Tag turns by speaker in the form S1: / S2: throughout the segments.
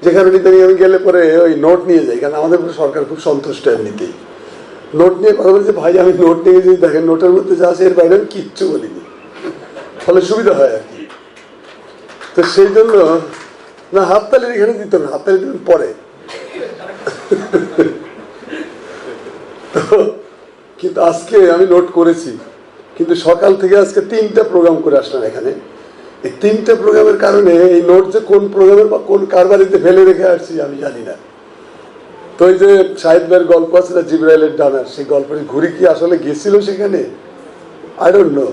S1: যে কারণে আমি গেলে পরে ওই নোট নিয়ে যাই, কারণ আমাদের সরকার খুব সন্তুষ্ট এমনিতেই। নোট নিয়ে কথা বলছে, ভাই আমি নোট নিয়ে যদি দেখেন নোটের মধ্যে যা আছে এর বাইরে আমি কিচ্ছু বলিনি, ফলে সুবিধা হয় আর কি। তো সেই জন্য না, হাততালির এখানে দিত না, হাততালি দিতেন পরে। তো কিন্তু আজকে আমি নোট করেছি, কিন্তু সকাল থেকে আজকে 3টা প্রোগ্রাম করে আসলাম এখানে। এই 3টে প্রোগ্রামের কারণে এই নোট যে কোন প্রোগ্রামের বা কোন কারবারিতে ফেলে রেখে আসছি আমি জানি না। তো এই যে শাহিদ ভাইয়ের গল্প আছে না, জিবরাইলের ডানার, সেই গল্পের ঘুরি কি আসলে গেছিল সেখানে, আই ডোন্ট নো।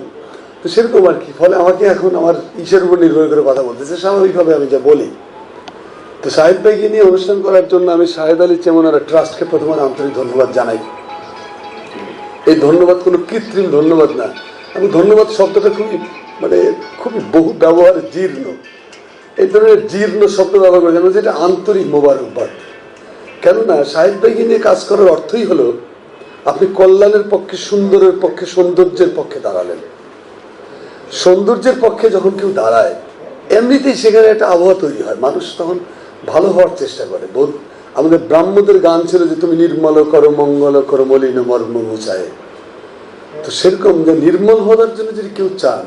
S1: তো সেরকম আর কি, ফলে আমাকে এখন আমার ইসের উপর নির্ভর করে কথা বলতেছে, স্বাভাবিকভাবে আমি যা বলি। তো শাহিদ ভাইকে নিয়ে অনুষ্ঠান করার জন্য আমি শাহেদ আলী চেমনারা ট্রাস্টকে প্রথমে আন্তরিক ধন্যবাদ জানাই। এই ধন্যবাদ কোনো কৃত্রিম ধন্যবাদ না, আমি ধন্যবাদ শব্দটা খুবই বহু ব্যবহার জীর্ণ, এই ধরনের জীর্ণ শব্দ ব্যবহার করে যেন যেটা আন্তরিক মোবারকবাদ। কেননা শাহিদ ভাইকে নিয়ে কাজ করার অর্থই হলো আপনি কল্যাণের পক্ষে, সুন্দরের পক্ষে, সৌন্দর্যের পক্ষে দাঁড়ালেন। সৌন্দর্যের পক্ষে যখন কেউ দাঁড়ায় এমনিতেই সেখানে একটা আবহাওয়া তৈরি হয়, মানুষ তখন ভালো হওয়ার চেষ্টা করে। আমাদের ব্রাহ্মদের গান ছিল যে তুমি নির্মল করো মঙ্গল করো মলিন মর্ম মুছায়। তো সেরকম যে নির্মল হওয়ার জন্য যদি কেউ চান,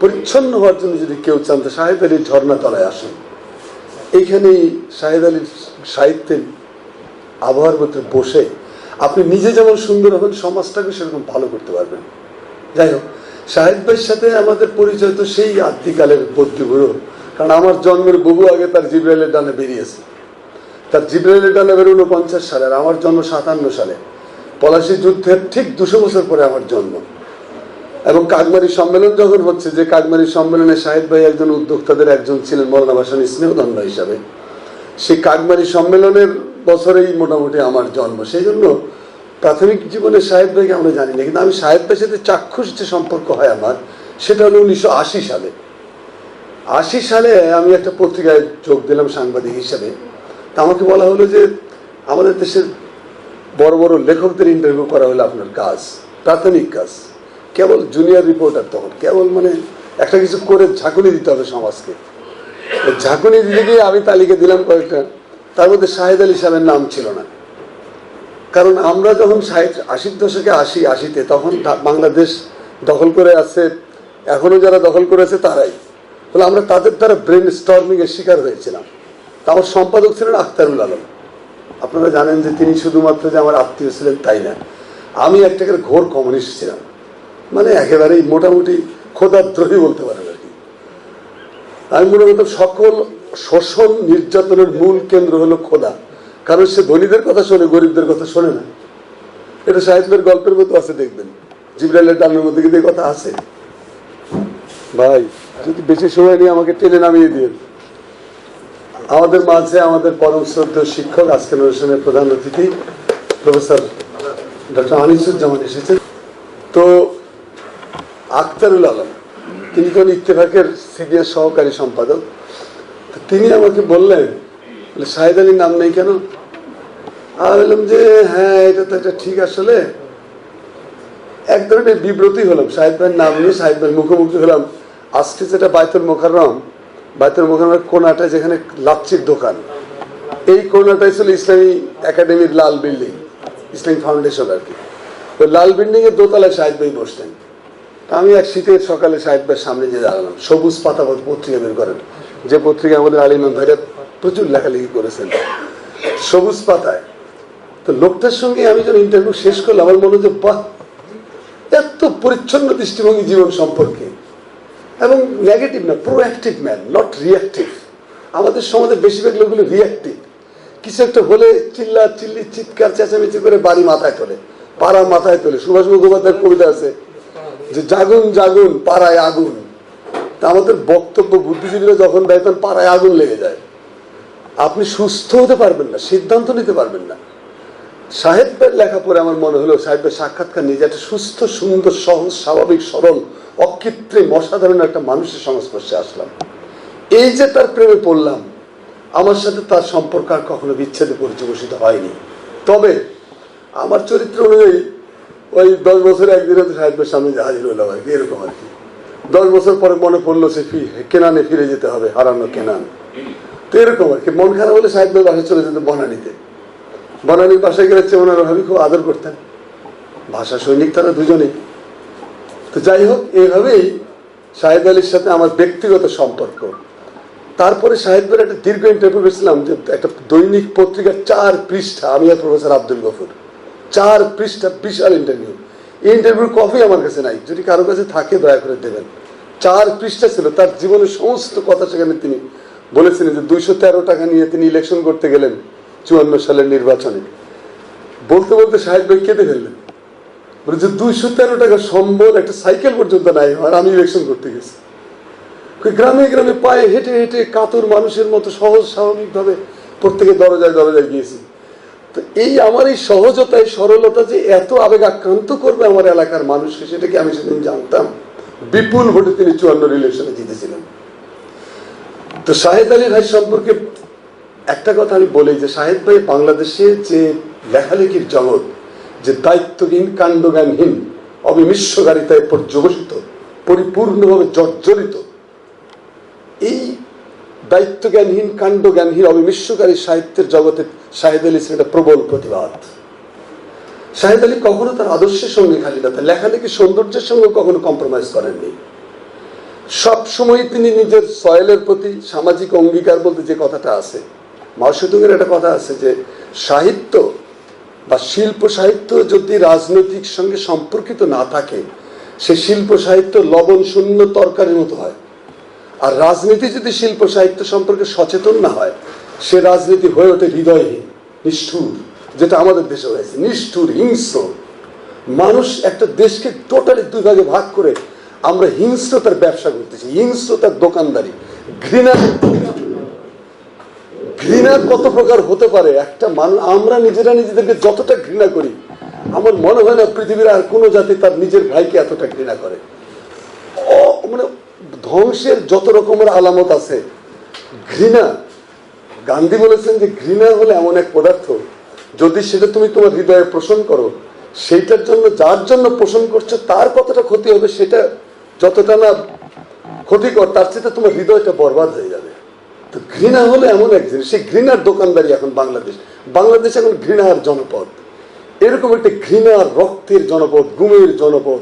S1: পরিচ্ছন্ন হওয়ার জন্য যদি কেউ চান, তো শাহেদ আলীর ঝর্ণা তলায় আসুন। এইখানেই শাহেদ আলীর সাহিত্যের আবহাওয়ার মধ্যে বসে আপনি নিজে যেমন সুন্দর হবেন, সমাজটাকে সেরকম ভালো করতে পারবেন। যাই হোক, শাহেদ ভাইয়ের সাথে আমাদের পরিচয় তো সেই আদ্যিকালের বদ্যিগুরু, কারণ আমার জন্মের বহু আগে তার জিবরাইলের ডানা বেরিয়েছে। তার জিবরাইলের ডানা বের 49 সালে, আর আমার জন্ম 57 সালে। পলাশী যুদ্ধের ঠিক 200 বছর পরে আমার জন্ম। এবং কাকমারি সম্মেলন যখন হচ্ছে, যে কাকমারি সম্মেলনে শাহেদ ভাই একজন উদ্যোক্তাদের একজন ছিলেন, মৌলানা ভাসানী স্নেহদণ্ড হিসাবে, সেই কাকমারি সম্মেলনের বছরেই মোটামুটি আমার জন্ম। সেই জন্য প্রাথমিক জীবনে শাহেদ ভাইকে আমরা জানি না, কিন্তু আমি শাহেদ ভাইয়ের সাথে চাক্ষুষ যে সম্পর্ক হয় আমার, সেটা হলো 1980 সালে। 80 সালে আমি একটা পত্রিকায় যোগ দিলাম সাংবাদিক হিসাবে। তা আমাকে বলা হলো যে আমাদের দেশের বড় বড় লেখকদের ইন্টারভিউ করা হলো আপনার কাজ, প্রাথমিক কাজ, কেবল জুনিয়র রিপোর্টার, তখন কেবল একটা কিছু করে ঝাঁকুনি দিতে হবে সমাজকে। ঝাঁকুনি দিতে গিয়ে আমি তালিকা দিলাম কয়েকটা, তার মধ্যে শাহেদ আলী সাহেবের নাম ছিল না। কারণ আমরা যখন 80 দশকে 80-তে তখন বাংলাদেশ দখল করে আছে, এখনো যারা দখল করেছে তারাই, বলে আমরা তাদের দ্বারা ব্রেন স্টর্মিং এর শিকার হয়েছিলাম। তা আমার সম্পাদক ছিলেন আখতারুল আলম। আপনারা জানেন যে তিনি শুধুমাত্র যে আমার আত্মীয় ছিলেন তাই না, আমি একটা ঘোর কমিউনিস্ট ছিলাম, একেবারেই মোটামুটি খোদাদ্রোহী বলতে পারেন আর কি। আমি মনে করতাম সকল শোষণ নির্যাতনের মূল কেন্দ্র হলো খোদা, কারণ সে ধনীদের কথা শোনে, গরিবদের কথা শোনে না। এটা সাহিত্যের গল্পের মতো আছে, দেখবেন জিবরাইলের ডানার মধ্যে কিন্তু এই কথা আছে। ভাই যদি বেশি সময় নিয়ে আমাকে টেনে নামিয়ে দিয়ে, আমাদের মাঝে আমাদের পরম শ্রদ্ধেয় শিক্ষক, আজকের অনুষ্ঠানের প্রধান অতিথি প্রফেসর ডক্টর আনিসুজ্জামান এসেছেন। তো আখতারুল আলম, তিনি কোন ইত্তেফাকের সিনিয়র সহকারী সম্পাদক, তিনি আমাকে বললেন শাহেদ আলীর নাম নেই কেন? আমি বললাম যে হ্যাঁ, এটা তো একটা ঠিক। আসলে এক ধরনের বিব্রতই হলাম, শাহেদ ভাইয়ের নাম নিয়ে শাহেদ ভাইয়ের মুখোমুখি হলাম। আজকে যেটা বাইতুল মোকাররমের কোনাটা, যেখানে লাচ্ছির দোকান, এই কোনাটাই ছিল ইসলামী একাডেমির লাল বিল্ডিং, ইসলামী ফাউন্ডেশন আর কি। তো লাল বিল্ডিং এর দোতলায় শাহেদ ভাই বসতেন। আমি এক শীতের সকালে শাহেদ ভাইয়ের সামনে যে দাঁড়ালাম, সবুজ পাতা পত্রিকা বের করেন, যে পত্রিকা আমাদের আলিমান ভাইরা প্রচুর লেখালেখি করেছেন, সবুজ পাতায়। তো লোকটার সঙ্গে আমি যখন ইন্টারভিউ শেষ করলাম, আমার মনে হচ্ছে বাহ, এত পরিচ্ছন্ন দৃষ্টিভঙ্গি জীবন সম্পর্কে, এবং নেগেটিভ না, প্রোঅ্যাক্টিভ ম্যান, নট রিয়াক্টিভ। আমাদের সমাজে বেশিরভাগ লোকগুলো রিয়াক্টিভ, কিছু একটা হলে চিল্লি চিৎকার চেঁচামেচি করে বাড়ি মাথায় তোলে, পাড়া মাথায় তোলে। সুভাষ মুখোপাধ্যায়ের কবিতা আছে যে জাগুন জাগুন পাড়ায় আগুন। তা আমাদের বক্তব্য বুদ্ধিজীবীরা যখন দেয় তখন পাড়ায় আগুন লেগে যায়। আপনি সুস্থ হতে পারবেন না, সিদ্ধান্ত নিতে পারবেন না। শাহেদ ভাইয়ের লেখা পড়ে আমার মনে হলো, শাহেদ ভাই সাক্ষাৎকার নিয়ে যে একটা সুস্থ, সুন্দর, সহজ, স্বাভাবিক, সরল, অকৃত্রিম, অসাধারণ একটা মানুষের সংস্পর্শে আসলাম। এই যে তার প্রেমে পড়লাম, আমার সাথে তার সম্পর্ক আর কখনো বিচ্ছেদে পরিচয় হয়নি। তবে আমার চরিত্র অনুযায়ী ওই 10 বছরে একদিন হয়তো শাহেদ ভাইয়ের সামনে হাজির হলাম আর কি, এরকম আর কি। 10 বছর পরে মনে পড়লো সে কেনানে ফিরে যেতে হবে, হারানো কেনান। তো এরকম আর কি, মন খারাপ হলে সাহেব ভাই বাসায় চলে যেত বনানীতে। বনানীর বাসায় গেলে চেমনার ভাবি খুব আদর করতেন, ভাষা সৈনিক তারা দুজনেই। তো যাই হোক, এইভাবেই শাহেদ আলীর সাথে আমার ব্যক্তিগত সম্পর্ক। তারপরে শাহেদ ভাইয়ের একটা দীর্ঘ ইন্টারভিউ করেছিলাম, যে একটা দৈনিক পত্রিকার 4 পৃষ্ঠা, আমি আর প্রফেসর আব্দুল গফুর, 4 পৃষ্ঠা বিশাল ইন্টারভিউ। এই ইন্টারভিউর কপি আমার কাছে নাই, যদি কারো কাছে থাকে দয়া করে দেবেন। 4 পৃষ্ঠা ছিল, তার জীবনের সমস্ত কথা সেখানে তিনি বলেছিলেন। যে 213 টাকা নিয়ে তিনি ইলেকশন করতে গেলেন 54 সালের নির্বাচনে। বলতে বলতে শাহেদ ভাই কেঁদে ফেললেন, বলে যে 213 টাকা সম্বল একটা সাইকেল পর্যন্ত নাই, আর আমি ইলেকশন করতে গেছি। গ্রামে গ্রামে পায়ে হেঁটে হেঁটে কাতর মানুষের মতো সহজ স্বাভাবিকভাবে প্রত্যেকে দরজায় দরজায় গিয়েছি। তো এই আমার এই সহজতা, এই সরলতা যে এত আবেগ আক্রান্ত করবে আমার এলাকার মানুষকে, সেটা কি আমি সেদিন জানতাম? বিপুল ভোটে তিনি 54 ইলেকশনে জিতেছিলেন। তো শাহেদ আলী ভাই সম্পর্কে একটা কথা আমি বলি, যে শাহেদ ভাই বাংলাদেশে যে লেখালেখির জগৎ, যে দায়িত্বহীন, কাণ্ডজ্ঞানহীন, অবিমিশ্রকারিতায় পর্যবসিত, পরিপূর্ণভাবে জর্জরিত, এই দায়িত্বজ্ঞানহীন, কাণ্ডজ্ঞানহীন, অবিমিশ্রকারী সাহিত্যের জগতে শাহেদ আলী ছিলেন একটা প্রবল প্রতিবাদ। শাহেদ আলী কখনো তার আদর্শের সঙ্গে খালি না, তার লেখালেখির সৌন্দর্যের সঙ্গে কখনো কম্প্রোমাইজ করেননি। সবসময় তিনি নিজের সয়েলের প্রতি সামাজিক অঙ্গীকার বলতে যে কথাটা আছে, মাও সেতুংয়ের একটা কথা আছে, যে সাহিত্য বা শিল্প সাহিত্য যদি রাজনৈতিক সঙ্গে সম্পর্কিত না থাকে, সে শিল্প সাহিত্য লবণ শূন্য তরকারির মতো হয়। আর রাজনীতি যদি শিল্প সাহিত্য সম্পর্কে সচেতন না হয়, সে রাজনীতি হয়ে ওঠে হৃদয়হীন, নিষ্ঠুর, যেটা আমাদের দেশে হয়েছে, নিষ্ঠুর, হিংস্র। মানুষ একটা দেশকে টোটালি 2 ভাগে ভাগ করে আমরা হিংস্রতার ব্যবসা করতেছি, হিংস্রতার দোকানদারি। ঘৃণা কত প্রকার হতে পারে একটা মানুষ, আমরা নিজেরা নিজেদেরকে যতটা ঘৃণা করি, আমার মনে হয় না পৃথিবীর আর কোনো জাতি তার নিজের ভাইকে এতটা ঘৃণা করে। মানে ধ্বংসের যত রকমের আলামত আছে, ঘৃণা। গান্ধী বলেছেন যে ঘৃণা হলে এমন এক পদার্থ, যদি সেটা তুমি তোমার হৃদয়ে পোষণ করো, সেইটার জন্য, যার জন্য পোষণ করছো, তার কতটা ক্ষতি হবে, সেটা যতটা না ক্ষতিকর, তার চেয়ে তোমার হৃদয়টা বরবাদ হয়ে যাবে। তো ঘৃণা হলে এমন এক জিনিস, সেই ঘৃণার দোকানদারি এখন বাংলাদেশ এখন ঘৃণার জনপদ। এরকম একটা ঘৃণার, রক্তের জনপদ, গুমের জনপদ,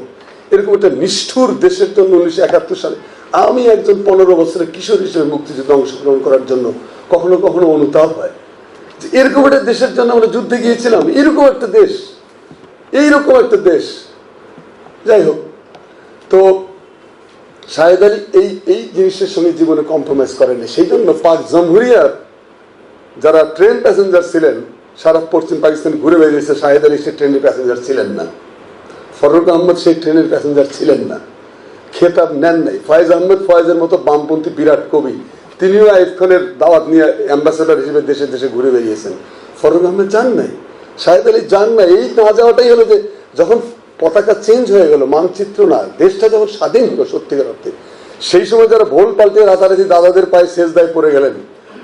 S1: এরকম একটা নিষ্ঠুর দেশের জন্য 1971 সালে আমি একজন 15 বছরের কিশোর হিসেবে মুক্তিযুদ্ধে অংশগ্রহণ করার জন্য কখনো কখনো অনুতাপ হয়, যে এরকম একটা দেশের জন্য আমরা যুদ্ধে গিয়েছিলাম, এরকম একটা দেশ, এইরকম একটা দেশ। যাই হোক, তো শাহেদ আলী এই জিনিসের সঙ্গে জীবনে কম্প্রোমাইজ করেনি। সেই জন্য পাক জামহুরিয়ার যারা ট্রেন প্যাসেঞ্জার ছিলেন, সারা পশ্চিম পাকিস্তান ঘুরে বেরিয়েছে, শাহেদ আলী সেই ট্রেনের প্যাসেঞ্জার ছিলেন না। ফররুখ আহমদ সেই ট্রেনের প্যাসেঞ্জার ছিলেন না, খেতাব নেন নাই। ফয়েজ আহমদ, ফয়েজের মতো বামপন্থী বিরাট কবি, তিনিও আইফ খানের দাওয়াত নিয়ে অ্যাম্বাসেডর হিসেবে দেশে দেশে ঘুরে বেরিয়েছেন। ফররুখ আহমদ যান নাই, শাহেদ আলী যান নাই। এই না যাওয়াটাই হলো যে যখন পতাকা চেঞ্জ হয়ে গেল, মানচিত্র না, দেশটা যখন স্বাধীন হলো সত্যিকার অর্থে, সেই সময় যারা ভোল পাল্টে রাতারাতি দাদাদের পায়ে সেজদায় পড়ে গেলেন,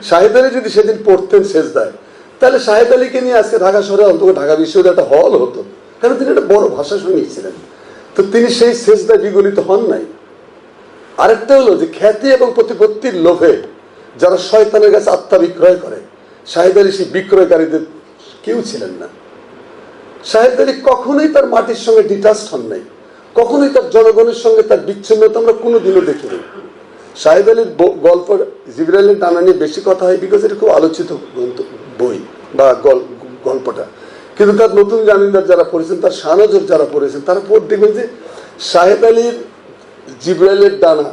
S1: শাহেদ আলী যদি সেদিন পড়তেন সেজদায়, তাহলে শাহেদ আলীকে নিয়ে আজকে ঢাকা শহরে অন্তত ঢাকা বিশ্ববিদ্যালয়ে একটা হল হতো, কারণ তিনি একটা বড় ভাষা সৈনিক ছিলেন। তো তিনি সেই সেজদায় বিগলিত হন নাই। আরেকটা হলো যে খ্যাতি এবং প্রতিপত্তির লোভে যারা শয়তানের কাছে আত্মা বিক্রয় করে, শাহেদ আলী সেই বিক্রয়কারীদের কেউ ছিলেন না। শাহেদ আলী কখনোই তার মাটির সঙ্গে ডিটাচড হন নাই, কখনোই তার জনগণের সঙ্গে তার বিচ্ছিন্নতা আমরা কোনোদিনও দেখিনি। শাহেদ আলীর গল্প জিবরাইলের ডানা নিয়ে বেশি কথা হয়, বিকজ এটা খুব আলোচিত বই বা গল্পটা। কিন্তু তার নতুন জামিনদার যারা পড়েছেন, তার শাহনজর যারা পড়েছেন, তারা দেখবেন যে শাহেদ আলীর জিবরাইলের ডানা,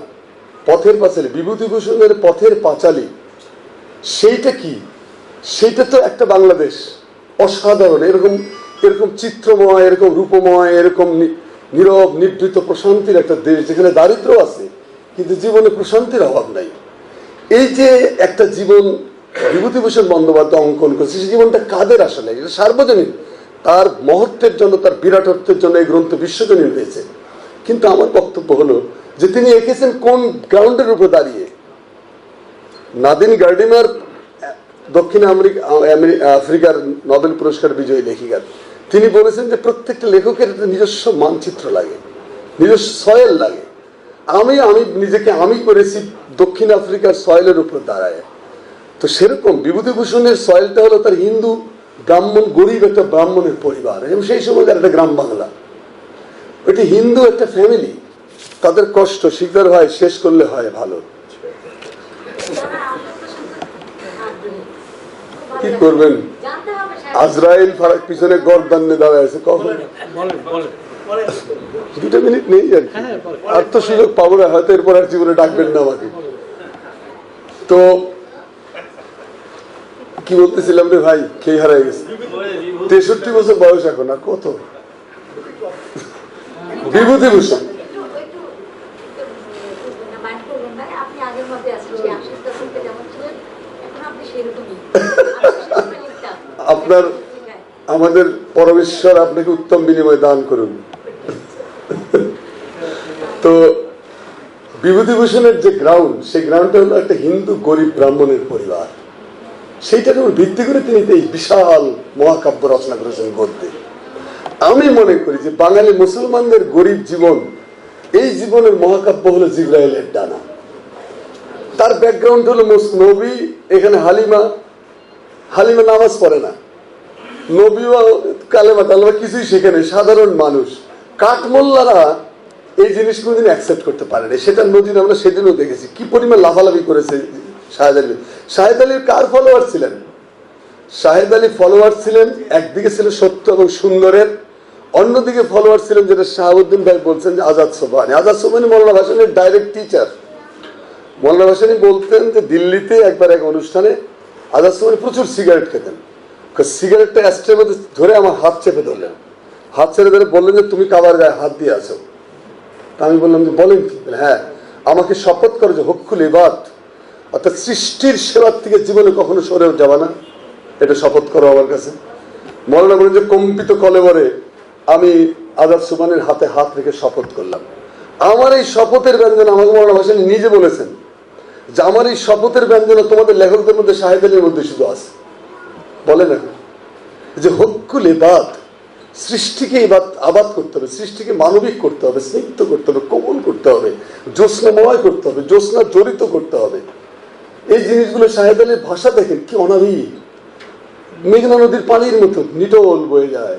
S1: পথের পাঁচালী, বিভূতিভূষণের পথের পাঁচালী, সেইটা কি? সেইটা তো একটা বাংলাদেশ, অসাধারণ, এরকম এরকম চিত্রময়, এরকম রূপময়, এরকম নীরব নিভৃত প্রশান্তির একটা দেশ, যেখানে দারিদ্র আছে কিন্তু জীবনে প্রশান্তির অভাব নাই। এই যে একটা জীবন বিভূতিভূষণ বন্দ্যোপাধ্যায় অঙ্কন করেছে, সেই জীবনটা কাদের আসলে? এটা সার্বজনীন, তার মহত্বের জন্য, তার বিরাটত্বের জন্য এই গ্রন্থ বিশ্বজনীন হয়েছে। কিন্তু আমার বক্তব্য হলো যে তিনি এঁকেছেন কোন গ্রাউন্ডের উপর দাঁড়িয়ে? নাদিন গার্ডিনার, দক্ষিণ আফ্রিকার নোবেল পুরস্কার বিজয়ী লেখিকা, তিনি বলেছেন যে প্রত্যেকটা লেখকের একটা নিজস্ব মানচিত্র লাগে, নিজস্ব সয়েল লাগে। আমি নিজেকে আমি করেছি দক্ষিণ আফ্রিকার সয়েলের উপর দাঁড়ায়। তো সেরকম বিভূতিভূষণের সয়েলটা হলো তার হিন্দু ব্রাহ্মণ, গরিব একটা ব্রাহ্মণের পরিবার, এবং সেই সময় একটা গ্রাম বাংলা, ওইটি হিন্দু একটা ফ্যামিলি, তাদের কষ্ট স্বীকার হয়, শেষ করলে হয় ভালো। কি করবেন, আজরাইল পিছনে গর্দান্নে দাঁড়ায় আছে, কখন 2 মিনিট নেই আর কি, আর তো সুযোগ পাবো না হয়তো, এরপর আর জীবনে ডাকবেন না আমাকে। তো কি বলতেছিলাম রে ভাই, খেয়ে হারাই গেছে। 63 বছর বয়স এখন, আর কত। বিভূতিভূষণ আপনার, আমাদের পরমেশ্বর আপনাকে উত্তম বিনিময় দান করুন। তো বিভূতিভূষণের যে গ্রাউন্ড, সেই গ্রাউন্ডটা হলো একটা হিন্দু গরিব ব্রাহ্মণের পরিবার, সেইটার উপর ভিত্তি করে তিনি এই বিশাল মহাকাব্য রচনা করেছেন গদ্যে। আমি মনে করি যে বাঙালি মুসলমানদের গরিব জীবন, এই জীবনের মহাকাব্য হলো জিবরাইলের ডানা। তার ব্যাকগ্রাউন্ড হলো নবী, এখানে হালিমা নামাজ পড়ে না, নবীও কালেমা তালেমা কিছুই শেখে নেই, সাধারণ মানুষ। কাঠমোল্লারা এই জিনিস কোনদিন অ্যাকসেপ্ট করতে পারে না, সেটা নদীর আমরা সেদিনও দেখেছি কি পরিমাণ লাফালাফি করেছে শাহেদ আলী। শাহেদ আলীর কার ফলোয়ার ছিলেন? শাহেদ আলী ফলোয়ার ছিলেন, একদিকে ছিল সত্য এবং সুন্দরের, অন্যদিকে ফলোয়ার ছিলেন যেটা শাহাবুদ্দিন ভাই বলছেন যে আজাদ সোবহানি। আজাদ সোবহানি মৌলানা ভাসানীর ডাইরেক্ট টিচার। মৌলানা ভাসানী বলতেন যে দিল্লিতে একবার এক অনুষ্ঠানে আজাদ সোবহানি প্রচুর সিগারেট খেতেন, সিগারেটটা অ্যাস্ট্রের মধ্যে ধরে আমার হাত চেপে ধরলেন, হাত ছেড়ে ধরে বললেন যে তুমি কাবার গায়ে হাত দিয়ে আছো। আমি বললাম যে বলেন কি? হ্যাঁ, আমাকে শপথ করো যে হক্কুল ইবাদ, অর্থাৎ সৃষ্টির সেবার থেকে জীবনে কখনো সরেও যাবা না, এটা শপথ করো আমার কাছে। মৌলানা বলেন যে কম্পিত কলেবরে আমি আজাদ সোবহানির হাতে হাত রেখে শপথ করলাম। আমার এই শপথের ব্যঞ্জনা আমাকে মৌলানা ভাসানী নিজে বলেছেন যে আমার এই শপথের ব্যঞ্জনা তোমাদের লেখকদের মধ্যে শাহেদ আলীর মধ্যে শুধু আছে। বলে না যে হক্কুল ইবাদ, সৃষ্টিকে আবাদ করতে হবে, সৃষ্টিকে মানবিক করতে হবে, স্নিগ্ধ করতে হবে, কোমল করতে হবে, জ্যোৎস্নাময় করতে হবে, জ্যোৎস্না জড়িত করতে হবে। এই জিনিসগুলো শাহেদ আলীর ভাষা দেখেন কি অনাবিল, মেঘনা নদীর পানির মতো নিটোল বয়ে যায়,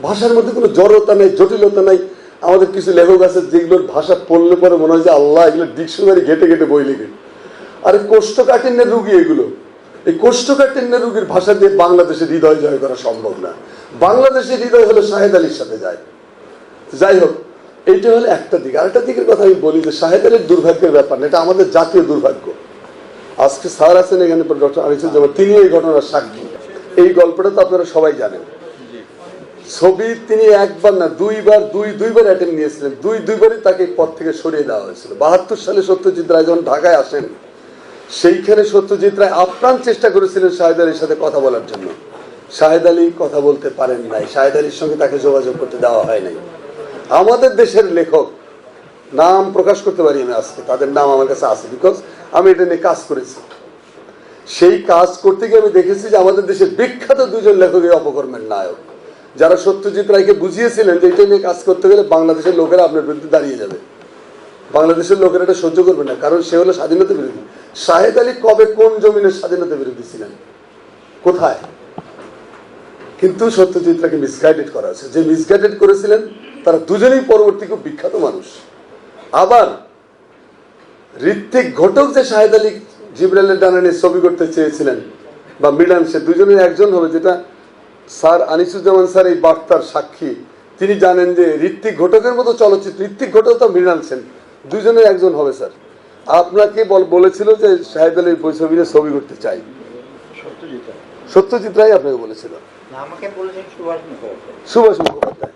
S1: ভাষার মধ্যে কোনো জড়তা নেই, জটিলতা নাই। আমাদের কিছু লেখক আছে যেগুলোর ভাষা পড়লে পরে মনে হয় যে আল্লাহ, এগুলো ডিকশনারি ঘেটে ঘেটে বই লিখে। আরে কোষ্ঠকাঠিন্যের রুগী এগুলো, এই কোষ্ঠকাঠিন্যের রুগীর ভাষা দিয়ে বাংলাদেশের হৃদয় জয় করা সম্ভব না। বাংলাদেশের হৃদয় হলো শাহেদ আলীর সাথে যায়। যাই হোক, এইটা হলো একটা দিক। আরেকটা দিকের কথা আমি বলি যে শাহেদ আলীর দুর্ভাগ্যের ব্যাপার না, এটা আমাদের জাতীয় দুর্ভাগ্য। আজকে স্যার আছেন এখানে, ডক্টর আনিসুজ্জামান, তিনি এই ঘটনার সাক্ষী। এই গল্পটা তো আপনারা সবাই জানেন। ছবি তিনি একবার না দুইবার অ্যাটেন্ড নিয়েছিলেন, দুইবারই তাকে পদ থেকে সরিয়ে দেওয়া হয়েছিল। 72 সালে সত্যজিৎ রায় যখন ঢাকায় আসেন, সেইখানে সত্যজিৎ রায় আপ্রাণ চেষ্টা করেছিলেন শাহেদ আলীর সাথে কথা বলার জন্য। শাহেদ আলী কথা বলতে পারেন নাই, শাহেদ আলীর সঙ্গে তাকে যোগাযোগ করতে দেওয়া হয় নাই। আমাদের দেশের লেখক, নাম প্রকাশ করতে পারি আমি আজকে, তাদের নাম আমার কাছে আছে, বিকজ আমি এটা নিয়ে কাজ করেছি। সেই কাজ করতে গিয়ে আমি দেখেছি যে আমাদের দেশের বিখ্যাত 2 জন লেখক এই অপকর্মের নায়ক, যারা সত্যজিৎ রায়কে বুঝিয়েছিলেন যে এটা নিয়ে কাজ করতে গেলে বাংলাদেশের লোকেরা আপনার বিরুদ্ধে দাঁড়িয়ে যাবে, বাংলাদেশের লোকেরা এটা সহ্য করবে না, কারণ সে হলো স্বাধীনতা বিরোধী। শাহেদ আলী কবে কোন জমিনের স্বাধীনতা বিরোধী ছিলেন, কোথায়? কিন্তু সত্যজিৎ রায়কে মিসগাইডেড করা হয়েছে। যে মিসগাইডেড করেছিলেন তারা দুজনেই পরবর্তী খুব বিখ্যাত মানুষ। আবার ঋত্বিক ঘটক যে শাহেদ আলী জিবরাইলের ডানা নিয়ে ছবি করতে চেয়েছিলেন বা মৃণাল, সে দুজনের একজন হবে, যেটা স্যার আনিসুজ্জামান স্যার এই বার্তার সাক্ষী। তিনি জানেন যে ঋত্বিক ঘটকের মতো চলচ্চিত্র, ঋত্বিক ঘটক তো মৃণাল সেন, দুজনের একজন হবে স্যার। আপনাকে বলেছিল যে শাহেদ আলীর ছবি নিয়ে ছবি করতে চাই, সত্যজিৎ রায় আপনাকে বলেছিল, সুভাষ মুখোপাধ্যায়,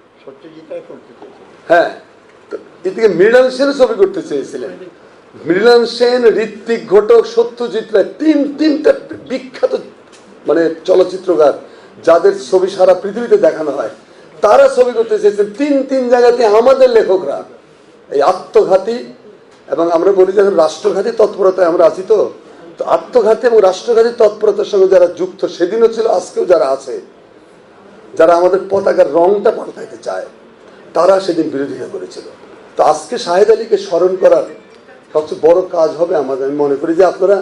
S1: হ্যাঁ। এদিকে মৃণাল সেন ছবি করতে চেয়েছিলেন। মৃণাল সেন, ঋত্বিক ঘটক, সত্যজিৎ রায়, তিনটা বিখ্যাত মানে চলচ্চিত্রকার যাদের ছবি সারা পৃথিবীতে দেখানো হয়, তারা ছবি করতে চেয়েছেন। তিন জায়গাতে আমাদের লেখকরা এই আত্মঘাতী, এবং আমরা বলি যে রাষ্ট্রঘাতী তৎপরতায় আমরা আছি, তো আত্মঘাতী এবং রাষ্ট্রঘাতী তৎপরতার সঙ্গে যারা যুক্ত, সেদিনও ছিল, আজকেও যারা আছে, যারা আমাদের পতাকার রংটা পাল্টাইতে চায়, তারা সেদিন বিরোধিতা করেছিল। তো আজকে শাহেদ আলীকে স্মরণ করার সবচেয়ে বড় কাজ হবে আমাদের, আমি মনে করি যে আপনারা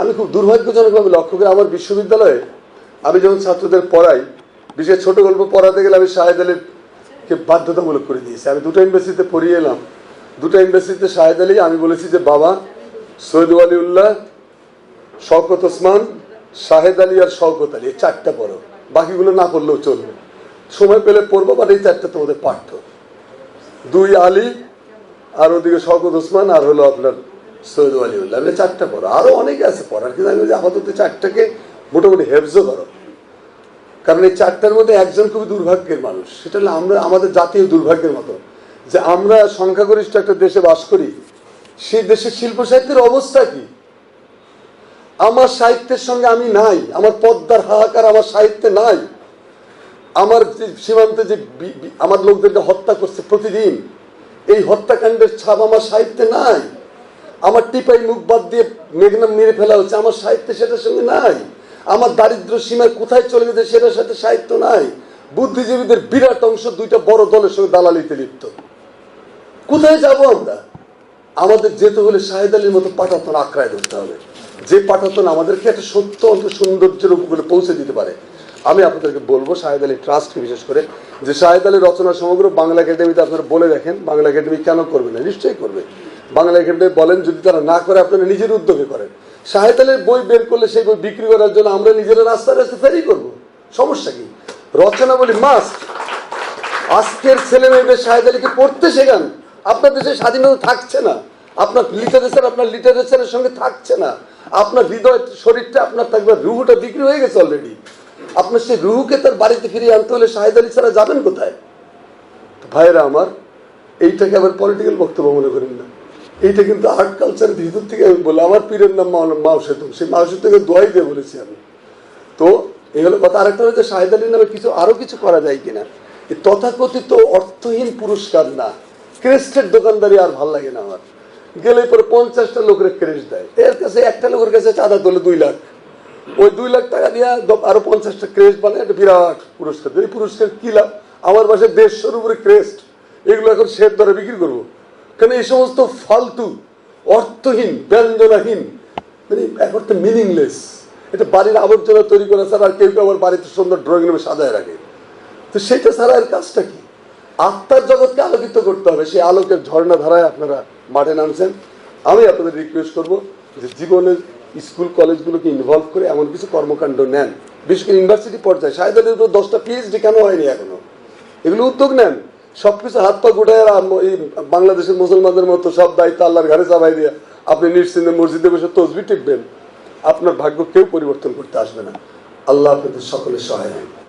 S1: আমি খুব দুর্ভাগ্যজনকভাবে লক্ষ্য করি আমার বিশ্ববিদ্যালয়ে আমি যখন ছাত্রদের পড়াই, বিশেষ ছোট গল্প পড়াতে গেলে আমি শাহেদ আলীকে বাধ্যতামূলক করে দিয়েছি। আমি দুটো ইউনিভার্সিটিতে পড়িয়ে এলাম, দুটো ইউনিভার্সিটিতে শাহেদ আলী, আমি বলেছি যে বাবা সৈয়দ ওয়ালিউল্লাহ, শওকত ওসমান, শাহেদ আলী আর শওকত আলী, এই চারটা পড়ো, বাকিগুলো না পড়লেও চলবে, সময় পেলে পড়বো, বাট এই চারটা তোমাদের পাঠ্য। দুই আলী, আর ওদিকে শওকত ওসমান, আর হলো আপনার সৈয়দ ওয়ালিউল্লাহ, আমি চারটা পড়ো। আরো অনেকে আছে পড়ার, কিন্তু আমি আপাতত চারটাকে মোটামুটি হেফজও করো। কারণ এই চারটার মধ্যে একজন খুবই দুর্ভাগ্যের মানুষ, সেটা হলো আমরা, আমাদের জাতীয় দুর্ভাগ্যের মতো যে আমরা সংখ্যাগরিষ্ঠ একটা দেশে বাস করি, সেই দেশের শিল্প সাহিত্যের অবস্থা কি? আমার সাহিত্যের সঙ্গে আমি নাই, আমার পদ্মার হাহাকার আমার সাহিত্যে নাই, আমার যে সীমান্তে যে আমার লোকদেরকে হত্যা করছে প্রতিদিন, এই হত্যাকাণ্ডের ছাপ আমার সাহিত্যে নাই। আমার টিপাই মুখ বাদ দিয়ে মেঘনা মেরে ফেলা হচ্ছে, আমার সাহিত্যে সেটার সঙ্গে নাই। আমার দারিদ্র সীমায় কোথায় চলে গেছে সেটার সাথে সাহিত্য নাই। বুদ্ধিজীবীদের বিরাট অংশ দুইটা বড় দলের সঙ্গে দালালিতে লিপ্ত। কোথায় যাব আমরা? আমাদের যেতে হলে শাহেদ আলীর মতো পাঠাতন আঁকড়ায় ধরতে হবে, যে পাঠাতন আমাদেরকে একটা সত্য অন্ত সৌন্দর্যের উপকূলে পৌঁছে দিতে পারে। আমি আপনাদেরকে বলবো শাহেদ আলী ট্রাস্টকে বিশেষ করে, যে শাহেদ আলীর রচনা সমগ্র বাংলা একাডেমিতে আপনারা বলে দেখেন, বাংলা একাডেমি কেন করবে না? নিশ্চয়ই করবে। বাংলা একাডেমি বলেন, যদি তারা না করে আপনারা নিজের উদ্যোগে করেন। শাহেদ আলীর বই বের করলে সেই বই বিক্রি করার জন্য আমরা নিজেরা রাস্তায় রাস্তায় ফেরি করবো, সমস্যা কি? রচনা বলি মাস্ট। আজকের ছেলে মেয়েদের শাহেদ আলীকে পড়তে শেখান। আপনার দেশে স্বাধীনতা থাকছে না, আপনার লিটারেচারের সঙ্গে থাকছে না, আপনার হৃদয় শরীরটা আপনার থাকবে, রুহুটা বিক্রি হয়ে গেছে অলরেডি। আপনার সেই রুহুকে তার বাড়িতে ফিরিয়ে আনতে হলে শাহেদ আলী ছাড়া যাবেন কোথায়? ভাইয়েরা আমার, এইটাকে আবার পলিটিক্যাল বক্তব্য মনে করেন না, এইটা কিন্তু আর্ট কালচারের ভিতর থেকে আমি বলি। আমার পীরের নাম মাও সেতু, সেই মাও সেতুকে দোয়াই দিয়ে বলেছি আমি। তো এই হলো কথা। আরেকটা হচ্ছে শাহেদ আলীর নামে আরো কিছু করা যায় কিনা। এই তথাকথিত অর্থহীন পুরস্কার না, ক্রেস্টের দোকানদারি আর ভাল লাগে না আমার। গেলে পরে 50টা লোকের ক্রেস্ট দেয়, এর কাছে একটা লোকের কাছে চাঁদা তোলে 2 লাখ, ওই 2 লাখ টাকা দিয়ে আরো 50টা ক্রেস্ট বানায়, একটা বিরাট পুরস্কার। এই পুরস্কার কি লাভ? আমার বাসায় 150-এর উপরে ক্রেস্ট, এগুলো এখন শেড ধরে বিক্রি করবো। কারণ এই সমস্ত ফালতু, অর্থহীন, ব্যঞ্জনাহীন, মানে এক অর্থে মিনিংলেস, এটা বাড়ির আবর্জনা তৈরি করা ছাড়া আর কেউ কেউ আমার বাড়িতে সুন্দর ড্রয়িং রুমে সাজায় রাখে। তো সেটা ছাড়া এর কাজটা কি? আত্মার জগৎকে আলোকিত করতে হবে, সেই আলোকের ঝর্ণা ধারায় আপনারা মাঠে নামছেন। আমি আপনাদের রিকোয়েস্ট করবো যে জীবনের স্কুল কলেজগুলোকে ইনভলভ করে এমন কিছু কর্মকাণ্ড নেন, বিশেষ করে ইউনিভার্সিটি পর্যায়ে। শাহেদ আলীর তো 10টা PhD কেন হয়নি এখনো? এগুলো উদ্যোগ নেন, সবকিছু হাত পা গুটায় এই বাংলাদেশের মুসলমানদের মতো সব দায়িত্ব আল্লাহর ঘরে চাপাই দিয়ে আপনি নিশ্চিন্তে মসজিদে বসে তসবিহ টিপবেন, আপনার ভাগ্য কেউ পরিবর্তন করতে আসবে না। আল্লাহ আপনাদের সকলের সহায় হয়।